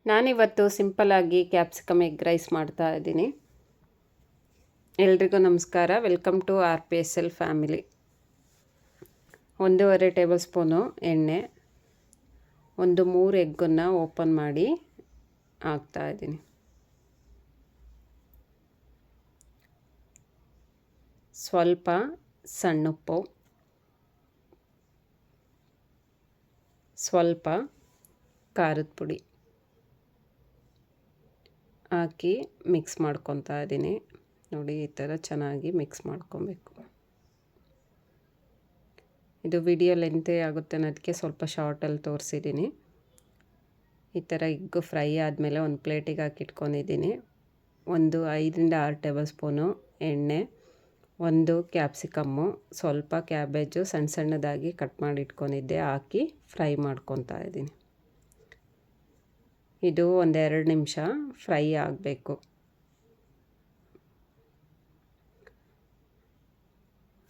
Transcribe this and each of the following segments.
ನಾನಿವತ್ತು ಸಿಂಪಲ್ಲಾಗಿ capsicum egg rice ಮಾಡ್ತಾ ಇದ್ದೀನಿ. ಎಲ್ರಿಗೂ ನಮಸ್ಕಾರ. Welcome to RPSL family. 1.5 tablespoon ಎಣ್ಣೆ, 3 ಎಗ್ಗನ್ನು ಓಪನ್ ಮಾಡಿ ಹಾಕ್ತಾ ಇದ್ದೀನಿ. ಸ್ವಲ್ಪ ಸಣ್ಣುಪ್ಪು, ಸ್ವಲ್ಪ ಖಾರದ ಪುಡಿ ಹಾಕಿ ಮಿಕ್ಸ್ ಮಾಡ್ಕೊತಾ ಇದ್ದೀನಿ. ನೋಡಿ, ಈ ಥರ ಚೆನ್ನಾಗಿ ಮಿಕ್ಸ್ ಮಾಡ್ಕೊಬೇಕು. ಇದು ವಿಡಿಯೋ ಲೆಂತೇ ಆಗುತ್ತೆ ಅನ್ನೋದಕ್ಕೆ ಸ್ವಲ್ಪ ಶಾರ್ಟಲ್ಲಿ ತೋರಿಸಿದ್ದೀನಿ. ಈ ಥರ ಎಗ್ಗು ಫ್ರೈ ಆದಮೇಲೆ ಒಂದು ಪ್ಲೇಟಿಗೆ ಹಾಕಿಟ್ಕೊಂಡಿದ್ದೀನಿ. 5-6 ಟೇಬಲ್ ಸ್ಪೂನು ಎಣ್ಣೆ, 1 ಕ್ಯಾಪ್ಸಿಕಮ್ಮು, ಸ್ವಲ್ಪ ಕ್ಯಾಬೇಜು ಸಣ್ಣ ಸಣ್ಣದಾಗಿ ಕಟ್ ಮಾಡಿ ಇಟ್ಕೊಂಡಿದ್ದೆ ಹಾಕಿ ಫ್ರೈ ಮಾಡ್ಕೊತಾ ಇದ್ದೀನಿ. ಇದು 1-2 ನಿಮಿಷ ಫ್ರೈ ಆಗಬೇಕು.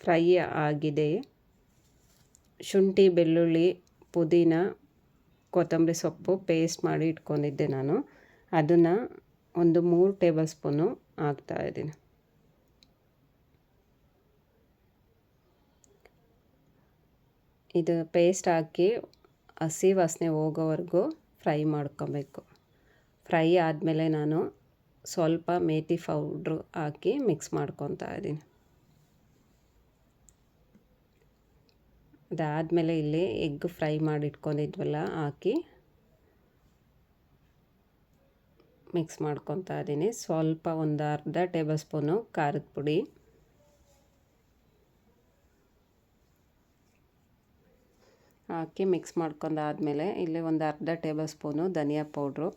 ಫ್ರೈ ಆಗಿದೆ. ಶುಂಠಿ, ಬೆಳ್ಳುಳ್ಳಿ, ಪುದೀನ, ಕೊತ್ತಂಬರಿ ಸೊಪ್ಪು ಪೇಸ್ಟ್ ಮಾಡಿ ಇಟ್ಕೊಂಡಿದ್ದೆ ನಾನು. ಅದನ್ನು 3 ಟೇಬಲ್ ಸ್ಪೂನು ಹಾಕ್ತಾಯಿದ್ದೀನಿ. ಇದು ಪೇಸ್ಟ್ ಹಾಕಿ ಹಸಿ ವಾಸನೆ ಹೋಗೋವರೆಗೂ ಫ್ರೈ ಮಾಡ್ಕೊಬೇಕು. ಫ್ರೈ ಆದಮೇಲೆ ನಾನು ಸ್ವಲ್ಪ ಮೇಥಿ ಪೌಡ್ರು ಹಾಕಿ ಮಿಕ್ಸ್ ಮಾಡ್ಕೊತಾ ಇದ್ದೀನಿ. ಅದಾದಮೇಲೆ ಇಲ್ಲಿ ಎಗ್ ಫ್ರೈ ಮಾಡಿ ಇಟ್ಕೊಂಡಿದ್ವಲ್ಲ ಹಾಕಿ ಮಿಕ್ಸ್ ಮಾಡ್ಕೊತಾ ಇದ್ದೀನಿ. ಸ್ವಲ್ಪ ಅರ್ಧ ಟೇಬಲ್ ಸ್ಪೂನು ಖಾರದ ಪುಡಿ, ಹಾಕಿ ಮಿಕ್ಸ್ ಮಾಡ್ಕೊಂಡಾದಮೇಲೆ ಇಲ್ಲಿ ಅರ್ಧ ಟೇಬಲ್ ಸ್ಪೂನು ಧನಿಯಾ ಪೌಡ್ರು,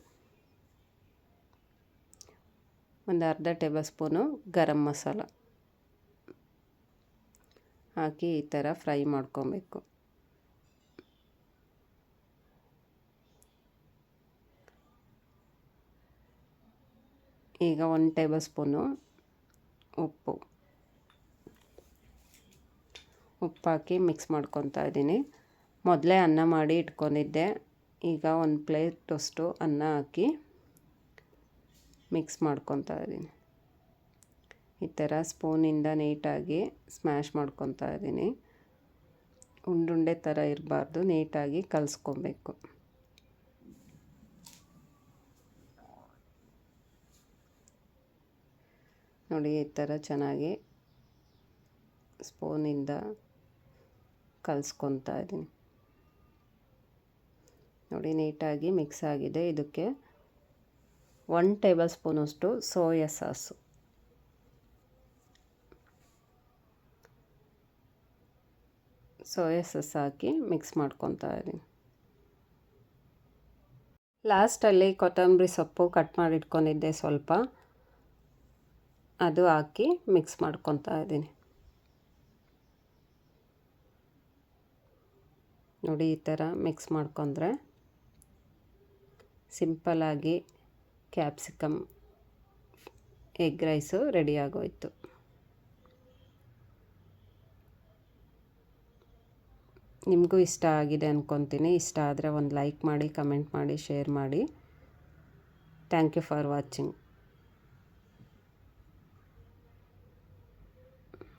ಅರ್ಧ ಟೇಬಲ್ ಸ್ಪೂನು ಗರಂ ಮಸಾಲ ಹಾಕಿ ಈ ಥರ ಫ್ರೈ ಮಾಡ್ಕೊಬೇಕು. ಈಗ 1 ಟೇಬಲ್ ಸ್ಪೂನು ಉಪ್ಪು ಹಾಕಿ ಮಿಕ್ಸ್ ಮಾಡ್ಕೊತಾ ಇದ್ದೀನಿ. ಮೊದಲೇ ಅನ್ನ ಮಾಡಿ ಇಟ್ಕೊಂಡಿದ್ದೆ. ಈಗ 1 ಪ್ಲೇಟಷ್ಟು ಅನ್ನ ಹಾಕಿ ಮಿಕ್ಸ್ ಮಾಡ್ಕೊತಾ ಇದ್ದೀನಿ. ಈ ಥರ ಸ್ಪೂನಿಂದ ನೀಟಾಗಿ ಸ್ಮ್ಯಾಶ್ ಮಾಡ್ಕೊತಾ ಇದ್ದೀನಿ. ಉಂಡುಂಡೆ ಥರ ಇರಬಾರ್ದು, ನೀಟಾಗಿ ಕಲಿಸ್ಕೊಬೇಕು. ನೋಡಿ, ಈ ಥರ ಚೆನ್ನಾಗಿ ಸ್ಪೂನಿಂದ ಕಲಿಸ್ಕೊತಾ ಇದ್ದೀನಿ. ನೋಡಿ, ನೀಟಾಗಿ ಮಿಕ್ಸ್ ಆಗಿದೆ. ಇದಕ್ಕೆ 1 ಟೇಬಲ್ ಸ್ಪೂನಷ್ಟು ಸೋಯಾ ಸಾಸು, ಹಾಕಿ ಮಿಕ್ಸ್ ಮಾಡ್ಕೊತಾ ಇದ್ದೀನಿ. ಲಾಸ್ಟಲ್ಲಿ ಕೊತ್ತಂಬರಿ ಸೊಪ್ಪು ಕಟ್ ಮಾಡಿ ಇಟ್ಕೊಂಡಿದ್ದೆ ಸ್ವಲ್ಪ, ಅದು ಹಾಕಿ ಮಿಕ್ಸ್ ಮಾಡ್ಕೊತಾ ಇದ್ದೀನಿ. ನೋಡಿ, ಈ ಥರ ಮಿಕ್ಸ್ ಮಾಡ್ಕೊಂಡ್ರೆ ಸಿಂಪಲ್ಲಾಗಿ ಕ್ಯಾಪ್ಸಿಕಮ್ ಎಗ್ ರೈಸು ರೆಡಿ ಆಗೋಯ್ತು. ನಿಮಗೂ ಇಷ್ಟ ಆಗಿದೆ ಅಂದ್ಕೊತೀನಿ. ಇಷ್ಟ ಆದರೆ ಒಂದು ಲೈಕ್ ಮಾಡಿ, ಕಮೆಂಟ್ ಮಾಡಿ, ಶೇರ್ ಮಾಡಿ. Thank you for watching.